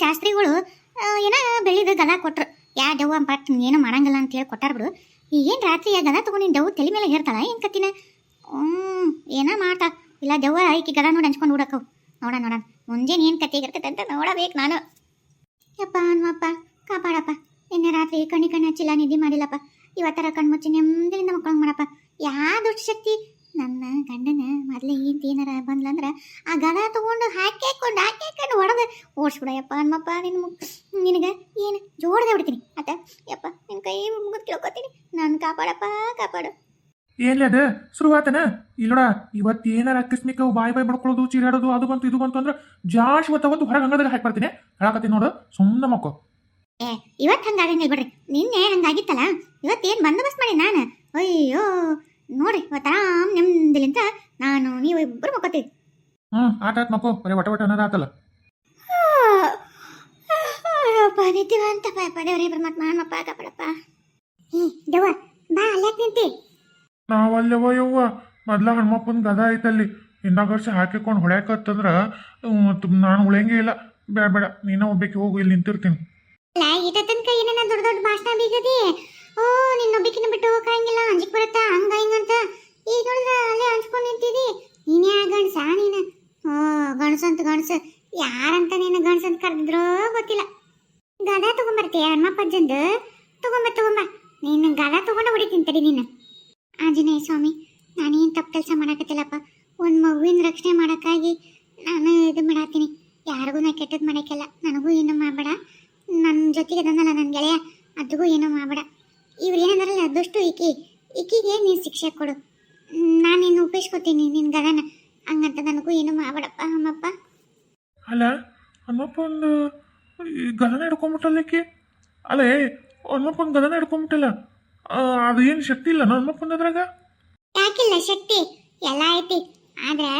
ಶಾಸ್ತ್ರಿಗಳು ಏನ ಬೆಳಿದ ಗದ ಕೊಟ್ರು. ಯಾ ದೆವ್ವ ಪಟ್ ಏನೋ ಮಾಡಂಗಿಲ್ಲ ಅಂತ ಹೇಳಿ ಕೊಟ್ಟಾರ ಬಿಡು. ಈಗೇನು ರಾತ್ರಿ ಗದ ತಗೊಂಡು ದೆವ್ವ ತಲೆ ಮೇಲೆ ಹೇರ್ತಾಳ ಏನು ಕತ್ತಿನ? ಏನ ಮಾಡ್ತಾ ಇಲ್ಲ ದೆವ್ವ ಈಕಿ ಗದ ನೋಡಿ ಹಂಚ್ಕೊಂಡು ನೋಡಕ್ಕವು. ನೋಡ ಮುಂಜಾನೆ ಏನು ಕತ್ತಿ ಇರ್ತೈತೆ ಅಂತ ನೋಡಬೇಕು ನಾನು. ಯಪ್ಪ ಹನುಮಪ್ಪ ಕಾಪಾಡಪ್ಪ. ನಿನ್ನೆ ರಾತ್ರಿ ಕಣ್ಣಿ ಹಚ್ಚಿಲ್ಲ, ನಿದ್ದೆ ಮಾಡಿಲ್ಲಪ್ಪ. ಇವತ್ತರ ಕಣ್ಮುಚ್ಚಿ ನೆಮ್ಮದಿಯಿಂದ ಮಕ್ಕಳಂಗೆ ಮಾಡಪ್ಪ. ಯಾ ದುಷ್ಟ ಶಕ್ತಿ ನನ್ನ ಗಂಡನ ಮೊದಲೇ ಇಂತ ಏನಾರ ಬಂದ್ಲಂದ್ರೆ ಆ ಗದ ತಗೊಂಡು ಹಾಕ್ಕೊಂಡು ಹೊಡೆದು ಓಡಿಸ್ಬಿಡಯಪ್ಪ ಹನುಮಪ್ಪ. ನಿನಗೆ ಏನು ಜೋಡ್ದೆ ಬಿಡ್ತೀನಿ ಅತ್ತ. ಯಪ್ಪ ನಿನ್ನ ಕೈ ಮುಗಿದು ಕೇಳ್ಕೊತೀನಿ, ನಾನು ಕಾಪಾಡು. ಏನ್ಲಿ ಅದು ಶುರುವಾತನ ಇಲ್ಲೋಡ. ಇವತ್ತು ಏನಾರ ಅಕಸ್ಮಿಕ ಬಾಯಿ ಬಡ್ಕೊಳ್ಳೋದು, ಚೀರಾಡೋದು, ಅದು ಬಂತು ಇದು ಬಂತು ಅಂದ್ರೆ ಜಾಶ್ ಹೊತ್ತು ಹೊರಗೆ ಅಂಗದಾಗ ಹಾಕಿ ಬರ್ತೀನಿ. ಹೇಳಕತ್ತೀನಿ ನೋಡು, ಸುಮ್ಮನೆ ಮಕ್ಕೋ. ಇವತ್ತು ಹಂಗಾಗಂಗಿಲ್ಲ ಬಿಡ್ರಿ. ನಿನ್ನೆ ಹಂಗಾಗಿತ್ತಲ್ಲ, ಇವತ್ತೇನು ಬಂದೋಬಸ್ತ್ ಮಾಡಿ ನಾನು. ಅಯ್ಯೋ ನೋಡ್ರಿ, ಇವತ್ತು ಆರಾಮ್ ನಿಮ್ದಿಲಿಂತ ನಾನು ನೀವು ಇಬ್ಬರು ಮಕ್ಕೋತೀವಿ. ಆಟ ಮಕ್ಕೋ, ಬರೀ ಒಟ ಅನ್ನೋದು ಆತಲ್ಲ. ನಿಂತೀವ ಅಂತ ದೇವ್ರ ಇಬ್ಬರು ಮತ್ತೆ ಮಾಡಪ್ಪ ಕಾಪಾಡಪ್ಪ. ದೆವ್ವ ಬಾ ಅಲ್ಲಾಕ್ ನಿಂತಿ. ನಾವಲ್ಲವ ಯವ್ವ, ಮೊದ್ಲ ಹನುಮಪ್ಪನ ಗದ ಐತಲ್ಲಿ ಹಿಂದಾಗರ್ಸಿ ಹಾಕಿಕೊಂಡು ಹೊಡ್ಯಾಕತ್ತಂದ್ರ ನಾನು ಉಳಿಯಂಗೇ ಇಲ್ಲ. ಬೇಡ ನೀನ ಒಬ್ಬಕ್ಕೆ ಹೋಗು, ಇಲ್ಲಿ ನಿಂತಿರ್ತೀನಿ. ಇಟ ತನಕ ಏನೇನ ದೊಡ್ಡ ಭಾಷಣ ಬೀಗದಿ. ನಿನ್ನೊಬ್ಬಕಿನ ಬಿಟ್ಟು ಹೋಗಂಗಿಲ್ಲ, ಅಂಜಿಕ್ ಬರುತ್ತಾ ಹಂಗ ಹಿಂಗಂತ. ಈಗ ನೋಡಿದ್ರ ಅಲ್ಲೇ ಹಂಚ್ಕೊಂಡು ನಿಂತಿದಿ. ನೀನೇ ಆ ಗಣಸ ನೀನು. ಗಣಸು ಯಾರಂತ ನೀನು ಗಣಸಂತ ಕರೆದಿದ್ರೋ ಗೊತ್ತಿಲ್ಲ. ಗದ ತಗೊಂಬರ್ತೀಯ ಹನುಮಪ್ಪಜ್ಜಂದು? ತಗೊಂಬ ನೀನು ಗದ ತಗೊಂಡು ಹೊಡಿತೀನಿ ತಡಿ ನೀನು. ಆಂಜನೇಯ ಸ್ವಾಮಿ, ನಾನೇನು ತಪ್ಪು ಕೆಲಸ ಮಾಡಕತ್ತಿಲ್ಲಪ್ಪ. ಒಂದು ಮಗುವಿನ ರಕ್ಷಣೆ ಮಾಡೋಕ್ಕಾಗಿ ನಾನು ಇದು ಮಾಡತ್ತೀನಿ. ಯಾರಿಗೂ ನಾ ಕೆಟ್ಟದ್ದು ಮಾಡೋಕ್ಕೆಲ್ಲ. ನನಗೂ ಏನೂ ಮಾಡಬೇಡ. ನನ್ನ ಜೊತೆಗೆ ಅದನ್ನಲ್ಲ ನನ್ನ ಗೆಳೆಯ, ಅದಗೂ ಏನೂ ಮಾಡಬೇಡ. ಇವ್ರು ಏನಂದ್ರಲ್ಲ ದುಷ್ಟು ಈಕಿಗೆ ನೀನು ಶಿಕ್ಷೆ ಕೊಡು. ನಾನೇನು ಉಪಯೋಗಿಸ್ಕೊತೀನಿ ನಿನ್ನ ಗದನ. ಹಂಗಂತ ನನಗೂ ಏನೂ ಮಾಡಬೇಡಪ್ಪ ಅಮ್ಮಪ್ಪ. ಅಲ್ಲ ಹನುಮಪ್ಪ ಒಂದು ಗದನ ಹಿಡ್ಕೊಂಬಿಟ್ಟಲ್ಲಕ್ಕೆ. ಅಲ್ಲೇ ಹನುಮಪ್ಪನ ಗದನ ಹಿಡ್ಕೊಂಬಿಟ್ಟಲ್ಲ, ಅದು ಏನು ಶಕ್ತಿ ಇಲ್ಲ ಹನುಮಪ್ಪನ ಅದ್ರಾಗ? ಯಾಕಿಲ್ಲ ಶಕ್ತಿ, ಎಲ್ಲ ಐತಿ. ಆದ್ರೆ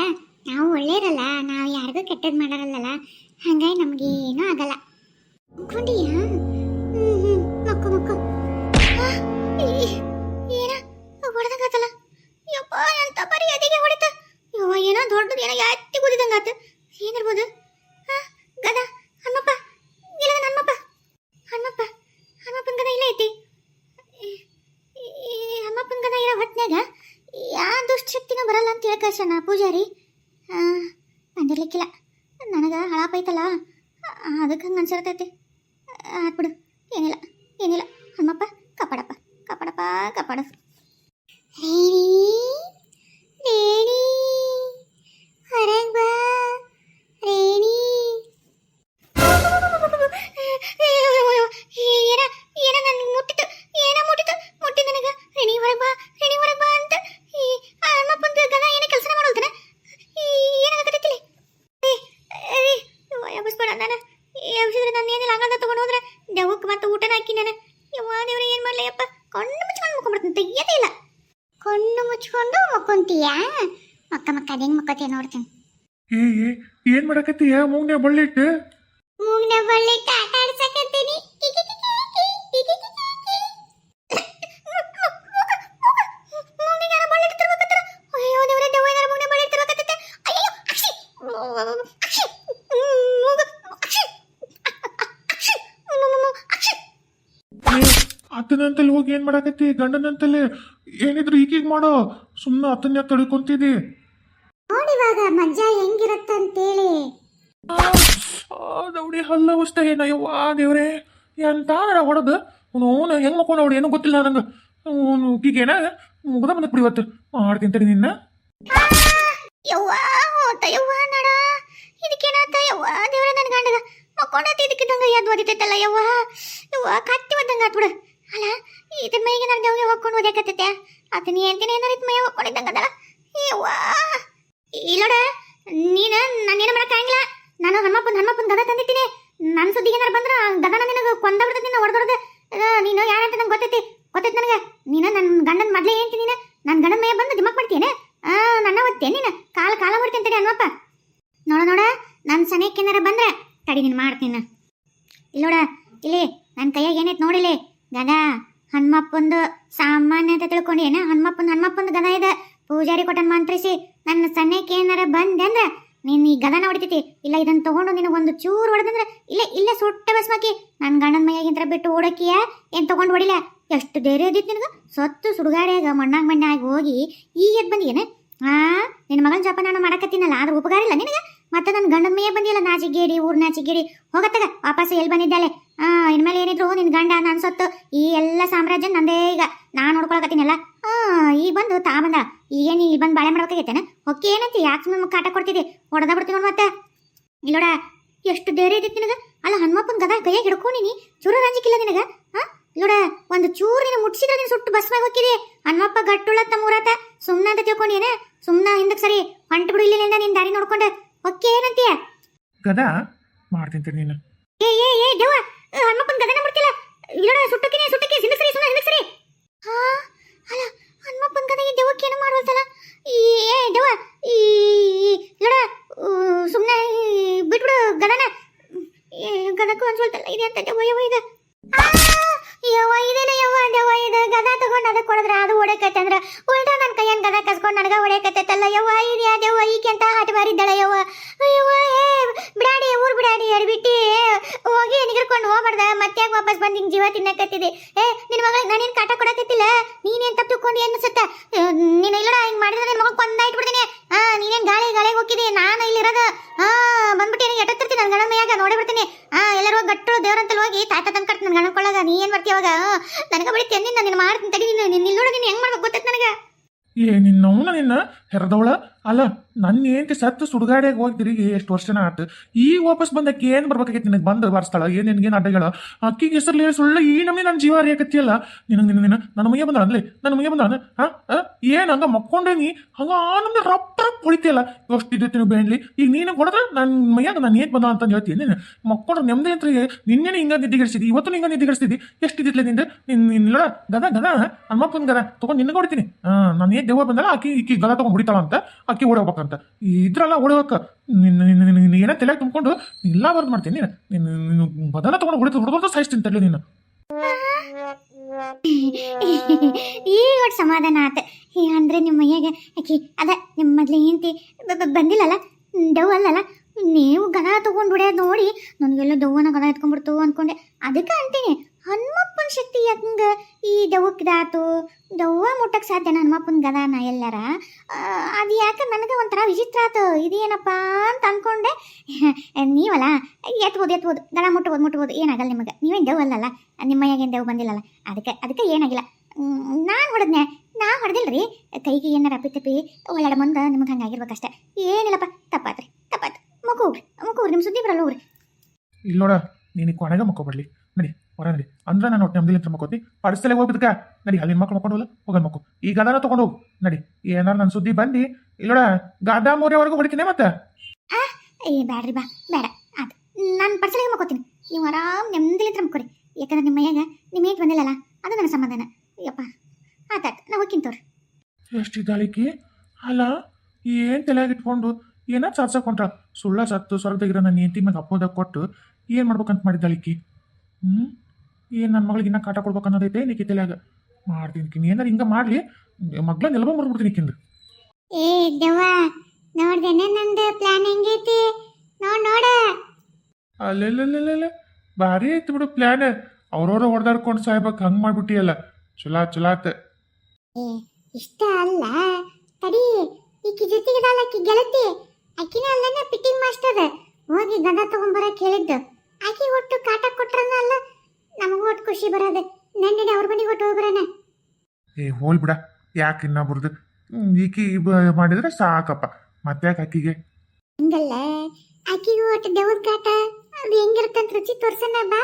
ನಾವು ಒಳ್ಳೇರಲ್ಲ, ನಾವು ಯಾರಿಗೂ ಕೆಟ್ಟದ್ದು ಮಾಡಾರಲ್ಲ, ಹಂಗಾಗಿ ನಮಗೇನೂ ಆಗಲ್ಲ. ಕೊಂಡಿಯಾ? ಮಕ್ಕೋ ಏನ ಹೊಡೆದಂಗಾತಲ್ಲ. ಯಪ್ಪ ಎಂತ ಬರೀ ಅದಿಗೆ ಹೊಡಿತ. ಏನೋ ದೊಡ್ಡದು ಏನೋ ಯಾತಿ ಕುದಿದಂಗಾತ. ಏನಿರ್ಬೋದು? ಗದ ಹನುಮಪ್ಪ ಇಲ್ಲ, ಹನುಮಪ್ಪನ ಗದ ಇಲ್ಲ ಐತಿ. ಹನುಮಪ್ಪನ ಗದ ಇರೋ ಹೊತ್ನ್ಯಾಗ ಯಾ ದುಷ್ಟಶಕ್ತಿನೂ ಬರಲ್ಲ ಅಂತ ಹೇಳ್ಕಳ್ಸಣ ಪೂಜಾರಿ. ಬಂದಿರ್ಲಿಕ್ಕಿಲ್ಲ, ನನಗೆ ಹಳಾಪೈತಲ್ಲ, ಅದಕ್ಕೆ ಹಂಗೆ ಅನ್ಸಿರ್ತೈತಿ. ಆತ್ಬಿಡು, ಏನಿಲ್ಲ ಹನುಮಪ್ಪ ಕಾಪಾಡು. ರೇಣಿ ಹೊರಗೆ ಬಾ ರೇಣಿ. ಏನ ನನ್ಗೆ ಮುಟ್ಟಿ ನನಗೆ. ರೇಣಿ ಹೊರಗೆ ಬಾ ಅಂತ ಹನುಮಪ್ಪಂದು ಗದ ಏನೇ ಕೆಲಸ ಮಾಡೋಲ್ತಾನೆ. ಏನಾಗತ್ತಿಲ್ಲ ಎಬ್ಬಿಸ್ಬೇಡ. ನಾನು ಎಬ್ಬಿಸಿದ್ರೆ ನಾನು ಏನಿಲ್ಲ ಹಂಗಂತ ತೊಗೊಂಡು ಹೋದ್ರೆ ದೆವ್ವಕ್ಕೆ ಮತ್ತೆ ಊಟನ ಹಾಕಿ ನಾನು. ದೇವ್ರ ಏನು ಮಾಡಲಯ್ಯಪ್ಪ. ಕಣ್ಣು ಮುಚ್ಕೊಂಡು ಮುಕ್ಕೊಂಡ್ಬಿಡ್ತೀನಿ, ತೆಗಿಯೋದೇ ಇಲ್ಲ. ಕಣ್ಣು ಮುಚ್ಕೊಂಡು ಮಕ್ಕೊಂತೀಯಾ? ಮಕ್ಕ ಅದೇನು ಮಕ್ಕತ್ತೀಯ ನೋಡ್ತೀನಿ. ಏನ್ ಮಾಡಕತ್ತೀಯ? ಮೂಗ್ನೆ ಬಳ್ಳಿಟ್ಟು ಆಟ ಆಡ್ಸಕತ್ತೀನಿ. ಅತ್ತನಂತಲ್ಲಿ ಹೋಗಿ ಏನ್ ಮಾಡಕತ್ತಿ? ಗಂಡನಂತಲ್ಲಿ ಏನಿದ್ರು ಈಗೀಗ ಮಾಡೋ, ಸುಮ್ಮನೆ ಅತ್ತನ್ಯ ತಡ್ಕೊಂತಿದಿ. ನೋಡಿವಾಗ ಮಜ್ಜಾ ಹೆಂಗಿರತ್ತಂತೇಳಿ. ದೌಡಿ ಹಲ್ಲ ಉಸ್ತ ಏನಯ್ಯವ್ವ ದೇವ್ರೆ, ಎಂತ ಹೊಡೆದು ಅವನು ಹೆಂಗ್ ಮಕ್ಕೊಂಡು ನೋಡಿ ಏನೂ ಗೊತ್ತಿಲ್ಲ ನಂಗೆ. ಈಗೇನ ಮುಗ್ದ ಬಂದಪ್ಪ ಇವತ್ತು ಮಾಡ್ತೀನಿ ನಿನ್ನ. ಯವ್ವ ನಡ ಇದಕ್ಕೇನಾತ ಯವ್ವ ದೇವ್ರ. ನನ್ನ ಗಂಡಗ ಮಕ್ಕೊಂಡೈತಿ ಇದಕ್ಕಿದ್ದಂಗ ಎದ್ದು ಓದಿತೈತಲ್ಲ ಯವ್ವ ಕತ್ತಿ ಒದ್ದಂಗ ಆತ್ಬಿಡು. ಅಲ್ಲ ಇದ್ರ ಮೈಗೆ ನಾನು ದೇವ್ಗೆ ಹೋಗ್ಕೊಂಡು ಓದ್ಯಾಕತ್ತೈತೆ. ಅದನ್ನ ಹೇಳ್ತೀನಿ ಏನಾರ ಇದ್ ಮೈ ಹೋಗ್ಕೊಂಡಿದ್ದಂಗದಲ್ಲ ಯವ್ವ. ಇಲ್ಲೋಡ ನೀನು ನಾನೇನು ಮಾಡೋಕ್ಕಾಗಿಲ್ಲ. ನಾನು ಹನುಮಪ್ಪನ ಗದ ತಂದಿಟ್ಟಿನಿ. ನನ್ನ ಸುದ್ದಿಗೆ ಏನಾರು ಬಂದ್ರೆ ಗದನ ನಿನಗೆ ಕೊಂದ ಬಿಡ್ತೈತಿ, ನಿನ್ನ ಹೊಡೆದೊಡ್ದೆ. ನೀನು ಯಾರಂತ ನಂಗೆ ಗೊತ್ತೈತಿ ನನಗೆ. ನೀನು ನನ್ನ ಗಂಡನ ಮೊದಲೇ ಹೇಳ್ತೀನಿ. ನೀನು ನನ್ನ ಗಂಡನ ಮೈಯ ಬಂದು ದಿಮಾಕ್ ಮಾಡ್ತೀಯೇನೆ? ನನ್ನ ಓದ್ತೇನೆ ನೀನು. ಕಾಲ ಹೊಡ್ತೀನಿ ತಡಿ ಹನುಮಪ್ಪ. ನೋಡ ನನ್ನ ಸನೇಕ್ಕೆ ಏನಾರ ಬಂದ್ರೆ ತಡಿ ನೀನು ಮಾಡ್ತೀನಿ. ಇಲ್ಲೋಡ ಇಲ್ಲಿ ನನ್ನ ಕೈಯಾಗ ಏನೈತೆ ನೋಡಿಲಿ. ಗದ ಹನುಮಪ್ಪಂದು ಸಾಮಾನ್ಯ ಅಂತ ತಿಳ್ಕೊಂಡು ಹನುಮಪ್ಪಂದು ಗದ ಇದೆ. ಪೂಜಾರಿ ಕೊಟ್ಟನ್ ಮಂತ್ರಿಸಿ ನನ್ನ ಸನೇಕ್ಕೆ ಏನಾರ ಬಂದೆ ಅಂದ್ರೆ ನೀನ್ ಈ ಗದನ ಹೊಡಿತೈತಿ ಇಲ್ಲ ಇದನ್ನ ತಗೊಂಡು ನಿನಗೊಂದು ಚೂರು ಹೊಡೆದಂದ್ರೆ ಇಲ್ಲೇ ಸುಟ್ಟ ಬಸ್ಮಾಕಿ ನನ್ನ ಗಂಡನ ಮೈಯಾಗಿಂತ್ರ ಬಿಟ್ಟು ಓಡಕಿಯ ಏನ್ ತಗೊಂಡು ಹೊಡಿಲ್ಲ ಎಷ್ಟು ಧೈರ್ಯ ಇದ್ದಿತ್ತು ನಿನಗ ಸೊತ್ತು ಸುಡುಗಾಡ್ಯಾಗ ಮಣ್ಣಾಗಿ ಹೋಗಿ ಈಗ ಎದ್ ಬಂದಿಯೇನೆ ನಿನ್ನ ಮಗನ ಜಪ ನಾನು ಮಾಡಕತ್ತೀನಲ್ಲ ಆದ್ರೆ ಉಪಕಾರ ಇಲ್ಲ ನಿನಗೆ ಮತ್ತೆ ನನ್ನ ಗಂಡನ ಮೇಯ ಬಂದಿಲ್ಲ ನಾಚಿಗೇಡಿ ಊರ್ ನಾಚಿಗೇಡಿ ಹೋಗತ್ತಾಗ ವಾಪಸ್ ಎಲ್ಲಿ ಬಂದಿದ್ದಾಳೆ ಇನ್ಮೇಲೆ ಏನಿದ್ರು ನಿನ್ ಗಂಡ ನಾನು ಸೊತ್ತು ಈ ಎಲ್ಲ ಸಾಮ್ರಾಜ್ಯ ನಂದೇ ಈಗ ನಾನು ನೋಡ್ಕೊಳಕತ್ತೀನಲ್ಲ ಈಗ ಬಂದು ತಾ ಬಂದ ಈಗೇನು ಇಲ್ಲಿ ಬಂದು ಬಾಳೆ ಮಾಡ್ಬೇಕಾಗೈತೇನೆ ಹೊಕ್ಕಿ ಏನಂತಿ ಯಾಕೆ ನಮ್ಮ ಕಾಟ ಕೊಡ್ತಿದ್ದಿ ಹೊಡೆದ ಬಿಡ್ತೀವಿ ಮತ್ತೆ ಇಲ್ಲೋಡ ಎಷ್ಟು ಧೈರ್ಯ ಇದ್ದಿತ್ತು ನಿನಗ ಅಲ್ಲ ಹನುಮಪ್ಪನ ಗದ ಕೈಯಾಗ ಹಿಡ್ಕೊಂಡಿನಿ ಚೂರು ರಂಜಿಕಿಲ್ಲ ನಿನಗ ನೋಡ ಒಂದು ಚೂರು ನೀನು ಮುಟ್ಸಿದ್ರೆ ನೀನು ಸುಟ್ಟು ಬಸ್ಮಾಗ ಹೋಗಿರಿ ಹನುಮಪ್ಪ ಗಟ್ಟುಳತ್ತ ಮೂರತ್ತ ಸುಮ್ಮನೆ ಅಂತ ತಿಳ್ಕೊಂಡೇನೆ ಸುಮ್ಮನೆ ಹಿಂದಕ್ಕೆ ಸರಿ ಹೊಂಟು ಬಿಡು ಇಲ್ಲಿಂದ ನಿನ್ ದಾರಿ ನೋಡ್ಕೊಂಡು ಹೊಕ್ಕಿ ಏನಂತೀಯ ಗದಾ ಮಾಡ್ತೀನಿ ನೀನು ಏ ದೇವ ಹನುಮಪ್ಪನ ಗದನ ಮುಟ್ತಿಲ್ಲ ಇಲ್ಲೋಡ ಸುಟ್ಟಕಿನಿ ಹಿಂದಕ್ಕೆ ಸರಿ ಸುಮ್ಮನೆ ಹಿಂದಕ್ಕೆ ಸರಿ ಅಲ್ಲ ಹನುಮಪ್ಪನ ಗದಗೆ ದೇವಕ್ಕೆ ಏನು ಮಾಡುವಲ್ತಲ್ಲ ಏ ದೇವ ಇಲ್ಲೋಡ ಸುಮ್ಮನೆ ಬಿಟ್ಬಿಡು ಗದನ ಗದಕ್ಕೂ ಅನ್ಸೋಲ್ತಲ್ಲ ಇದೆ ಅಂತ ದೇವ ಇದೆ ಯವ್ವ ಇದೇನ ಯವ್ವ ದೇವ ಇದು ಗದ ತಗೊಂಡು ಅದಕ್ಕೆ ಹೊಡೆದ್ರೆ ಅದು ಹೊಡೆಕತ್ತೆ ಅಂದ್ರೆ ಉಲ್ಟಾ ನನ್ನ ಕೈಯನ್ ಗದ ಕಸ್ಕೊಂಡು ನನಗ ಹೊಡೆಕತ್ತಲ್ಲ ಯವ್ವ ಇದ್ಯಾ ದೇವ ಈಕೆಂತ ಹಾಟ್ ಬಾರಿದ್ದಾಳೆ ಯವ್ವ ಯವ್ವ ಬಿಡಾಡಿ ಊರ್ ಬಿಡಾಡಿ ಎಡ್ಬಿಟ್ಟು ಹೋಗಿ ನಿಗರ್ಕೊಂಡು ಹೋಗ್ಬಾರ್ದ ಮತ್ತೆ ವಾಪಸ್ ಬಂದು ಹಿಂಗೆ ಜೀವ ತಿನ್ನಕತ್ತಿದೆ ನಿನ್ನ ಮಗಳಿಗೆ ನಾನೇನು ಕಾಟ ಕೊಡಕತ್ತಿಲ್ಲ ನೀನೇನು ತಪ್ಪು ತಿಳ್ಕೊಂಡು ಏನು ಸತ್ತ ನೀನು ಇಲ್ಲಡ ಹಿಂಗೆ ಮಾಡಿದ್ರೆ ನಿನ್ನ ಮಗ ಕೊಂದಾಯ್ಟ್ಬಿಡ್ತೀನಿ ನೀನೇನು ಗಾಳಿಗೆ ಹೋಗಿದ್ದಿ ನಾನು ಇಲ್ಲಿರೋದು ಬಂದ್ಬಿಟ್ಟು ನನಗೆ ಎಟ್ಟತ್ತಿರ್ತೀನಿ ನನ್ನ ಗಣ ಮೈಯಾಗ ನೋಡಿ ಬಿಡ್ತೀನಿ ಎಲ್ಲರೂ ಗಟ್ಟಳು ದೇವ್ರಂತಲ್ಲಿ ಹೋಗಿ ತಾತ ತಂದು ಕಟ್ಟಿ ನನ್ನ ಗಣಕೊಳ್ಳಾಗ ನೀ ಏನು ಮಾಡ್ತೀಯ ಅವಾಗ ನನಗೆ ಬಳಿ ತೆನ್ನಿಂದ ನೀನು ಮಾಡ್ತೀನಿ ತಡಿ ನಿನ್ನ ಇಲ್ಲೋಡ ನೀನು ಹೆಂಗೆ ಮಾಡ್ಬೇಕು ಗೊತ್ತೈತೆ ನನಗೆ ನಿನ್ನವನ ನಿನ್ನ ಹೆರದವಳ ಅಲ್ಲ ನನ್ನ ಏನ್ತಿ ಸತ್ತು ಸುಡುಗಾಡಿಯಾಗ ಹೋಗಿ ತಿರುಗಿ ಎಷ್ಟು ವರ್ಷನ ಆತು ಈಗ ವಾಪಸ್ ಬಂದಕ್ಕೆ ಏನು ಬರ್ಬೇಕಾಗೈತಿ ನಿನಗೆ ಬಂದು ಬಾರಿಸ್ತಾಳ ನಿನಗೇನು ಅಡ್ಡಗಳ ಅಕ್ಕಿಗೆ ಹೆಸರ್ಲಿ ಸುಳ್ಳು ಈ ನಮಗೆ ನನ್ನ ಜೀವ ಹರಿಯಕತ್ತಿಯಲ್ಲ ನನ್ನ ಮೈಯ ಬಂದ ಅನ್ಲಿ ನನ್ನ ಮೈಯ ಬಂದ ಏನು ಹಂಗ ಮಕ್ಕೊಂಡೇನಿ ಹಂಗ ನಮ್ಗೆ ರಪ್ಪ ಹೊಳಿತಿಯಲ್ಲ ಎಷ್ಟು ಇದ್ದೈತಿ ನೀವು ಬೇಡ್ಲಿ ಈಗ ನೀನು ಹೊಡೆದ್ರೆ ನನ್ನ ಮೈಯಾಗ ನಾನು ಏನ್ ಬಂದ ಅಂತ ಹೇಳ್ತೀನಿ ನೀನು ಮಕ್ಕೊಂಡ್ರೆ ನೆಮ್ಮದಿ ಅಂತ ನಿನ್ನೇನೆ ಹಿಂಗ ನಿದ್ದಿಗಿಡಿಸಿದಿ ಇವತ್ತು ಹಿಂಗ ನಿದ್ದಿಗಿಡಿಸ್ತಿದ್ದಿ ಎಷ್ಟು ಇದ್ದಿತ್ಲೆ ನಿನ್ನ ಗದ ಹನುಮಪ್ಪನ ಗದ ತಗೊಂಡು ನಿನಗೆ ಹೊಡಿತೀನಿ ನಾನು ಏನ್ ದೇವ ಬಂದಲ್ಲ ಆಕಿ ಗದ ತಗೊಂಡು ಹೊಡಿತಾಳ ಅಂತ ಆಕಿ ಓಡೋಗ್ಬೇಕಂತ ಇದ್ರಲ್ಲ ಓಡೋಕ ನಿನ್ನ ಏನೇ ತಲೆ ತುಂಬಿಕೊಂಡು ಇಲ್ಲ ಬರ್ದು ಮಾಡ್ತೀನಿ ನೀನು ಬದಲ ತಗೊಂಡು ಹೊಡೆದು ಸಾಯಿಸ್ತೀನಿ ತಲೆ ನೀನು ಈಗ ಒಟ್ಟು ಸಮಾಧಾನ ಆತ ಅಂದ್ರೆ ನಿಮ್ಮ ಮೈಯಾಗ ಆಕಿ ಅದ ನಿಮ್ಮ ಮೊದ್ಲು ಹೆಂಡತಿ ಬಂದಿಲ್ಲಲ್ಲ ಡವ್ ಅಲ್ಲಲ್ಲ ನೀವು ಗದ ತಗೊಂಡು ಬಿಡೋದು ನೋಡಿ ನನಗೆಲ್ಲ ದವ್ವನ ಗದ ಎತ್ಕೊಂಡ್ಬಿಡ್ತು ಅನ್ಕೊಂಡೆ ಅದಕ್ಕೆ ಅಂತೀನಿ ಹನುಮಪ್ಪನ ಶಕ್ತಿ ಹೆಂಗ ಈ ದವ್ವಕ್ಕಿದಾತು ದವ್ವ ಮುಟ್ಟಕ್ಕೆ ಸಾಧ್ಯನ ಹನುಮಪ್ಪನ ಗದಾನ ಎಲ್ಲರ ಅದು ಯಾಕೆ ನನಗೆ ಒಂಥರ ವಿಚಿತ್ರ ಆತು ಇದೇನಪ್ಪ ಅಂತ ಅನ್ಕೊಂಡೆ ನೀವಲ್ಲ ಎತ್ಬೋದು ಗದ ಮುಟ್ಬೋದು ಏನಾಗಲ್ಲ ನಿಮಗೆ ನೀವೇನು ದೆವ್ ಅಲ್ಲಲ್ಲ ನಿಮ್ಮ ಮೈಯಾಗೇನು ದೆವ್ ಬಂದಿಲ್ಲಲ್ಲ ಅದಕ್ಕೆ ಏನಾಗಿಲ್ಲ ನಾನು ಹೊಡೆದ್ನೆ ನಾ ಹೊಡೆದಿಲ್ರಿ ಕೈಗೆ ಏನಾರ ಅಪ್ಪಿ ಒಳ್ಳೆಡ ಮುಂದೆ ನಿಮಗೆ ಹಂಗಾಗಿರ್ಬೇಕಷ್ಟೆ ಏನಿಲ್ಲಪ್ಪ ತಪ್ಪಾತು ಮಕ್ಕೋಗ್ರಿ ನಿಮ್ಮ ಸುದ್ದಿ ಬರಲ್ಲ ಹೋಗ್ರಿ ಇಲ್ಲೋಡ ನೀನು ಕೊನೆಗೆ ಮಕ್ಕೋಬರ್ಲಿ ನಡಿ ಹೊರ ನಡಿ ಅಂದ್ರೆ ನಾನು ಒಟ್ಟು ನಮ್ದಿಲ್ಲ ಅಂತ ಮಕ್ಕೋತಿ ಪಡಿಸಲೇ ಹೋಗ್ಬಿದ್ಕ ನಡಿ ಅಲ್ಲಿನ ಮಕ್ಳು ಮಕ್ಕೊಂಡಲ್ಲ ಹೋಗೋದು ಮಕ್ಕು ಈ ಗದಾನ ತೊಗೊಂಡು ಹೋಗು ನಡಿ ಏನಾರು ನನ್ನ ಸುದ್ದಿ ಬಂದು ಇಲ್ಲೋಡ ಗಾದಾ ಮೂರವರೆಗೂ ಹೊಡಿತೀನಿ ಮತ್ತೆ ಬೇಡ್ರಿ ಬೇಡ ಅದು ನಾನು ಪಡಿಸಲಿಗೆ ಮಕ್ಕೋತೀನಿ ನೀವು ಆರಾಮ್ ನೆಮ್ಮದಿಲಿಂತ್ರ ಮಕ್ಕೋರಿ ಯಾಕಂದ್ರೆ ನಿಮ್ಮ ಮೈಯಾಗ ನಿಮ್ಮ ಏಟ್ ಬಂದಿಲ್ಲಲ್ಲ ಅದು ನನ್ನ ಸಮಾಧಾನ ಯಪ್ಪ ಆತಾಯ್ತು ನಾವು ಹೋಗ್ಕಿಂತವ್ರಿ ಎಷ್ಟಿದ್ದಾಳಿಕಿ ಅಲ್ಲ ಏನು ತಲೆಯಾಗಿಟ್ಕೊಂಡು ಏನೋ ಚಾರ್ಸಕೊಂಡ್ರ ಸುಳ್ಳ ಸತ್ತು ಸ್ವರ್ಗದಾಗಿರೋ ನನ್ನ ಹೆಂಡತಿ ಮ್ಯಾಗ ಅಪ್ಪೋದಾಗ ಕೊಟ್ಟು ಏನು ಮಾಡ್ಬೇಕಂತ ಮಾಡಿದ್ದಾಳಿಕಿ ಏನು ನನ್ನ ಮಗಳಿಗೆ ಇನ್ನೂ ಕಾಟ ಕೊಡ್ಬೇಕು ಅನ್ನೋದೈತೆ ನೀಕಿ ತಲೆಯಾಗ ಮಾಡ್ತೀನಿ ಏನಾರು ಹಿಂಗೆ ಮಾಡಲಿ ಮಗ್ಳ ನೆಲಬ ಮುರ್ಬಿಡ್ತೀನಿ ಕಿಂದು ದೆವ್ವ ನೋಡ್ದೇನೆ ನಂದು ಪ್ಲಾನ್ ಹೆಂಗೈತಿ ನೋಡ ಅಲ್ಲೆಲ್ಲ ಭಾರಿ ಐತಿ ಬಿಡು ಪ್ಲಾನ್ ಅವ್ರವ್ರ ಹೊಡೆದಾಡ್ಕೊಂಡು ಸಾಯ್ಬೇಕು ಹಂಗೆ ಮಾಡ್ಬಿಟ್ಟಿಯಲ್ಲ ಚುಲಾತ್ ಇಷ್ಟ ಅಲ್ಲ ತಡಿ ಈಕಿ ಜೊತೆಗೆ ಆಕಿ ಗೆಳತಿ ಆಕಿನ ಅಲ್ಲನ ಪಿಟ್ಟಿಂಗ್ ಮಾಸ್ಟರ್ ಹೋಗಿ ಗದ ತಗೊಂಬರಕ್ ಹೇಳಿದ್ದು ಆಕಿ ಒಟ್ಟು ಕಾಟ ಕೊಟ್ರನ ಅಲ್ಲ ನಮಗೂ ಒಟ್ಟು ಖುಷಿ ಬರೋದು ನೆನ್ನೆ ಅವ್ರ ಮನೆಗೆ ಒಟ್ಟು ಹೋಗ್ಬರೋಣ ಹೋಲ್ ಬಿಡ ಯಾಕೆ ಇನ್ನೊಬ್ರದ್ದು ಈಕಿ ಮಾಡಿದ್ರೆ ಸಾಕಪ್ಪ ಮತ್ತೆ ಯಾಕೆ ಆಕಿಗೆ ಹಂಗಲ್ಲ ಆಕಿಗೂ ಒಟ್ಟು ದೇವ್ರ ಕಾಟ ಅದು ಹೆಂಗಿರುತ್ತಂತ ರುಚಿ ತೋರ್ಸನ ಬಾ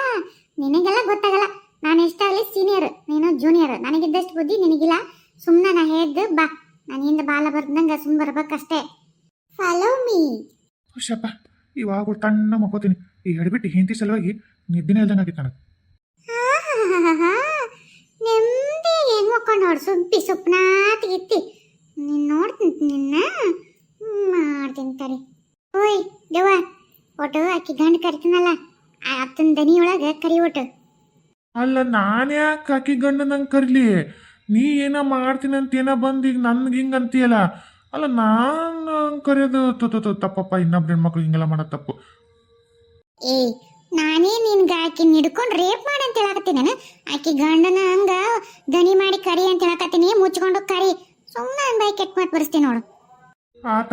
ನಿನಗೆಲ್ಲ ಗೊತ್ತಾಗಲ್ಲ ನಾನು ಎಷ್ಟಾಗಲಿ ಸೀನಿಯರ್ ನೀನು ಜೂನಿಯರ್ ನನಗಿದ್ದಷ್ಟು ಬುದ್ಧಿ ನಿನಗಿಲ್ಲ ಸುಮ್ಮನೆ ನಾ ಹೇಳ್ದು ಬಾ ನಾನು ಹಿಂದೆ ಬಾಲ ಬರ್ದಂಗ ಸುಮ್ಮ ಬರ್ಬೇಕಷ್ಟೇ ಫಾಲೋ ಮೀ ಹುಷಪ್ಪ ಇವಾಗ ತಣ್ಣ ಮಕ್ಕೋತೀನಿ ಈ ಎಡ್ಬಿಟ್ಟು ಹೆಂಡತಿ ಸಲುವಾಗಿ ನಿದ್ದಿನೇ ಇಲ್ದಂಗೆ ಆಗಿತ್ತು ನನಗೆ ನೆಮ್ಮದಿ ಹೆಂಗ್ ಮಕ್ಕೊಂಡು ನೋಡು ಸುಪ್ನಾತ್ ಎತ್ತಿ ನೀನು ನೋಡ್ತೀನಿ ನಿನ್ನ ಮಾಡ್ತೀನಿ ತರಿ ಓಯ್ ದೇವ ಒಟ್ಟು ಆಕಿ ಗಂಡು ಕರಿತೀನಲ್ಲ ಅತ್ತನ ದನಿ ಒಳಗೆ ಕರಿ ಒಟ್ಟು ಅಲ್ಲ ನಾನು ಯಾಕೆ ಆಕಿ ಗಂಡ ನಂಗೆ ಕರಿಲಿ ನೀ ಏನೋ ಮಾಡ್ತೀನಿ ಅಂತ ಏನೋ ಬಂದು ಈಗ ನನ್ಗೆ ಹಿಂಗೆ ಅಂತೀಯಲ್ಲ ಅಲ್ಲ ನಾನು ಕರೆಯೋದು ತಪ್ಪಪ್ಪ, ಇನ್ನೊಬ್ರು ಹೆಣ್ಮಕ್ಳು ಹಿಂಗೆಲ್ಲ ಮಾಡೋದು ತಪ್ಪು. ಏಯ್ ನಾನೇ ನಿನ್ಗ ಆಕಿ ಹಿಡ್ಕೊಂಡು ರೇಪ್ ಮಾಡಿ ಅಂತ ಹೇಳಕತ್ತೀನಿ ನಾನು. ಆಕಿ ಗಂಡನ ಹಂಗ ದನಿ ಮಾಡಿ ಕರಿ ಅಂತ ಹೇಳಕತ್ತೀನಿ. ಮುಚ್ಕೊಂಡು ಕರಿ, ಸುಮ್ಮನೆ ಬೈ ಕೆಟ್ಟ ಮಾತು ಬರ್ಸ್ತೀನಿ ನೋಡು.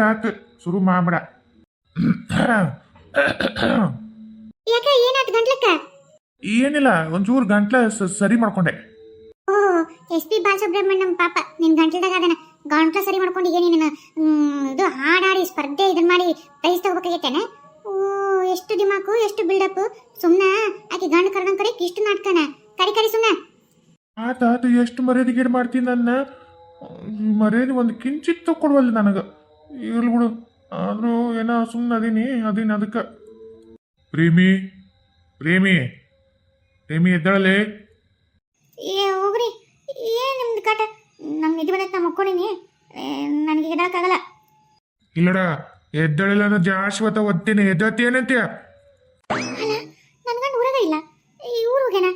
ಆತು ಶುರು ಮಾಡ್ಬೇಡ. ಯಾಕ ಏನಾಯ್ತು ಗಂಟ್ಲಕ್ಕ? ಏನಿಲ್ಲ, ಒಂಚೂರು ಗಂಟ್ಲ ಸರಿ ಮಾಡ್ಕೊಂಡೆ. ಓಹ್ SP ಬಾಲಸುಬ್ರಹ್ಮಣ್ಯಂ ಪಾಪ ನಿನ್ ಗಂಟ್ಲದಾಗ ಅದನ್ನ ಗಂಟ್ಲ ಸರಿ ಮಾಡ್ಕೊಂಡು ಈಗ ನೀನು ಇದು ಹಾಡಾಡಿ ಸ್ಪರ್ಧೆ ಇದನ್ನ ಮಾಡಿ ಪ್ರೈಸ್ ತಗೋಬೇಕಾಗೈತೇನೆ. ಓ ಎಷ್ಟು ದಿಮಾಕು, ಎಷ್ಟು ಬಿಲ್ಡಪ್. ಸುಮ್ನ ಆಕಿ ಗಂಡ ಕರ್ದಂಗ್ ಕರಿ ಇಷ್ಟು ನಾಟಕನ ಕರಿ ಕರಿ ಸುಮ್ನ. ಆತು ಎಷ್ಟು ಮರ್ಯಾದೆ ಗೀಡ್ ಮಾಡ್ತೀನಿ ನನ್ನ. ಮರ್ಯಾದೆ ಒಂದು ಕಿಂಚಿತ್ತು ಕೊಡುವಲ್ಲ ನನಗೆ. ಇರ್ಲಿ ಬಿಡು, ಆದರೂ ಏನೋ ಸುಮ್ಮನೆ ಅದೀನಿ ಅದಕ್ಕೆ. ಪ್ರೇಮಿ ಪ್ರೇಮಿ ಪ್ರೇಮಿ ಎದ್ದಳಲೆ. ಏ ಹೋಗ್ರಿ, ಏನ್ ನಿಮ್ದು ಕಾಟ? ನಮ್ ನಿಧಿ ಬಂದೈತೆ, ನಾ ಮಕ್ಕೊಂಡಿನಿ, ನನಗೆ ಎಡಕ್ಕಾಗಲ್ಲ. ಇಲ್ಲಡ, ಎದ್ದಳಿಲ್ಲ ಅಂದ್ರೆ ಜಾಶ್ವತ ಒತ್ತೀನಿ. ಎದ್ದತ್ತೇನಂತೀಯ? ಅಲ್ಲ ನನ್ ಗಂಡ ಊರಾಗ ಇಲ್ಲ, ಈ ಊರು ಹೋಗ್ಯಾನ.